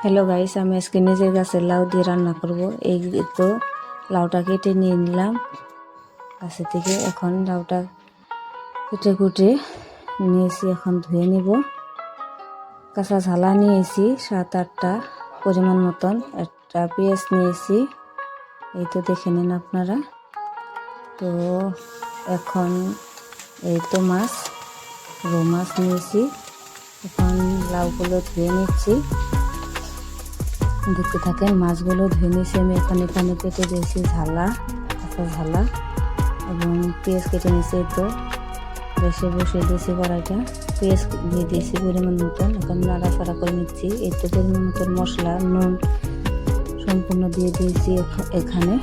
Hello guys, আমি আজকে নিজের গাছের লাউ দিয়ে রান্না করব। এই তো লাউটা কেটে নিয়ে নিলাম গাছের থেকে। এখন লাউটা কেটে কুটে নিয়েছি, এখন ধুয়ে নিব। কাঁচা ঝালা নিয়েছি 7-8টা পরিমাণ মতন, একটা পেঁয়াজ নিয়েছি, এই তো দেখে নিন আপনারা। তো এখন এই তো রৌ মাছ নিয়েছি, এখন লাউগুলো ধুয়ে নিচ্ছি। দেখতে থাকেন, মাছগুলো ধুয়ে নিয়েছি আমি। এখানে কেটে দিয়েছি ঝালা, কাঁচা ঝালা, এবং পেঁয়াজ কেটে নিয়েছি। এই তো গ্যাসে বসিয়ে দিয়েছি কড়াইটা, পেঁয়াজ দিয়ে দিয়েছি পরিমাণ মতন। এখন নাড়াচাড়া করে নিচ্ছি। এই তো পরিমাণ মতন মশলা, নুন সম্পূর্ণ দিয়ে দিয়েছি এখানে।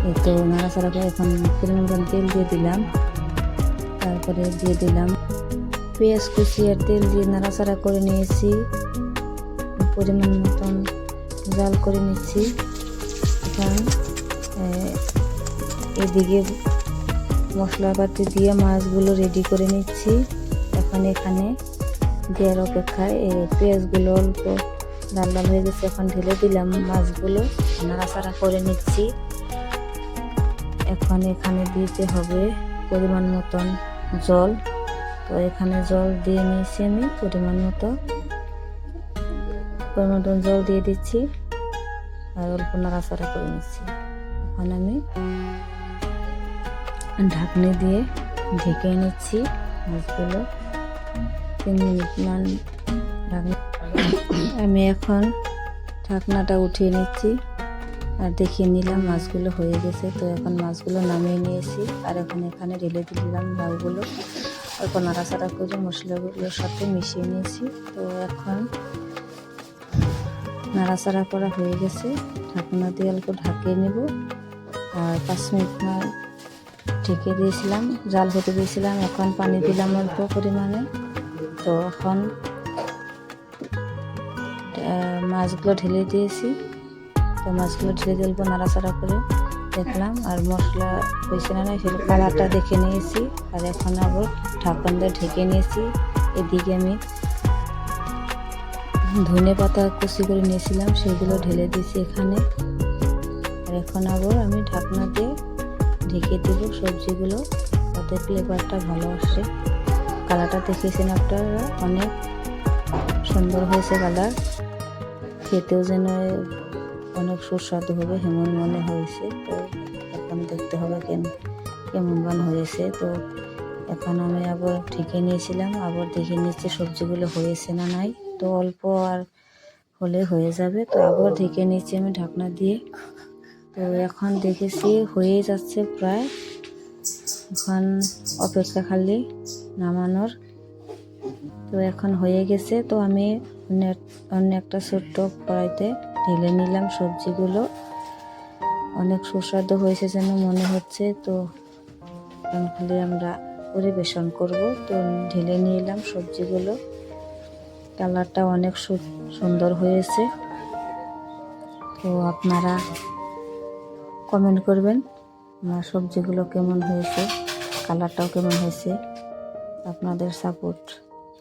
এই তো নাড়াচাড়া করে এখন পরিমাণ মতন তেল দিয়ে দিলাম, তারপরে দিয়ে দিলাম পেঁয়াজ কুচি আর তেল দিয়ে নাড়াচাড়া করে নিয়েছি। পরিমাণ মতন জাল করে নিচ্ছি। এখন এদিকে মশলাপাতি দিয়ে মাছগুলো রেডি করে নিচ্ছি। এখন এখানে দেওয়ার অপেক্ষায় পেঁয়াজগুলো অল্প লাল লাল হয়ে গেছে, এখন ঢেলে দিলাম মাছগুলো, নাড়াচাড়া করে নিচ্ছি। এখন এখানে দিতে হবে পরিমাণ মতন জল। তো এখানে জল দিয়ে নিয়েছি আমি পরিমাণ মতন জল দিয়ে দিচ্ছি আর অল্প নাড়াচাড়া করে নিচ্ছি। এখন আমি ঢাকনি দিয়ে ঢেকে নিচ্ছি মাছগুলো 3 মিনিট মান ঢাকনা। আমি এখন ঢাকনাটা উঠিয়ে নিচ্ছি আর দেখিয়ে নিলাম মাছগুলো হয়ে গেছে। তো এখন মাছগুলো নামিয়ে নিয়েছি আর এখানে ঢেলে দিলাম লাউগুলো, অল্প নাড়াচাড়া করে মশলাগুলোর সাথে মিশিয়ে নিয়েছি। তো এখন নাড়াচাড়া করা হয়ে গেছে, ঢাকনা দিয়ে অল্প ঢাকিয়ে নেব আর 5 মিনিট ঢেকে দিয়েছিলাম, জাল হতে দিয়েছিলাম। এখন পানি দিলাম অল্প পরিমাণে। তো এখন মাছগুলো ঢেলে দিয়েছি। তো মাছগুলো ঢেলে দিয়ে অল্প নাড়াচাড়া করে দেখলাম আর মশলা হয়েছে না সেটা কালারটা দেখে নিয়েছি। আর এখন আবার ঢাকন দিয়ে ঢেকে নিয়েছি। এদিকে আমি ধনে পাতা কুচি করে নিয়েছিলাম, সেগুলো ঢেলে দিয়েছি এখানে। আর এখন আবার আমি ঢাকনা দিয়ে ঢেকে দেব সবজিগুলো, তাতে ফ্লেভারটা ভালো আসে। কালারটা দেখেছেন আপনারা, অনেক সুন্দর হয়েছে কালার, খেতেও যেন অনেক সুস্বাদু হবে এমন মনে হয়েছে। তো এখন দেখতে হবে কেমন গান হয়েছে। তো এখন আমি আবার ঢেকে নিয়েছিলাম, আবার দেখে নিচ্ছি সবজিগুলো হয়েছে না নাই। তো অল্প আর হলে হয়ে যাবে। তো আবার ঢেকে নিচ্ছি আমি ঢাকনা দিয়ে। তো এখন দেখেছি হয়ে যাচ্ছে প্রায়, এখন অপেক্ষা খালি নামানোর। তো এখন হয়ে গেছে। তো আমি অন্য একটা ছোট্ট কড়াইতে ঢেলে নিলাম সবজিগুলো, অনেক সুস্বাদু হয়েছে যেন মনে হচ্ছে। তো এখন খালি আমরা পরিবেশন করব। তো ঢেলে নিলাম সবজিগুলো, কালারটা অনেক সুন্দর হয়েছে। তো আপনারা কমেন্ট করবেন আমার সবজিগুলো কেমন হয়েছে, কালারটাও কেমন হয়েছে। আপনাদের সাপোর্ট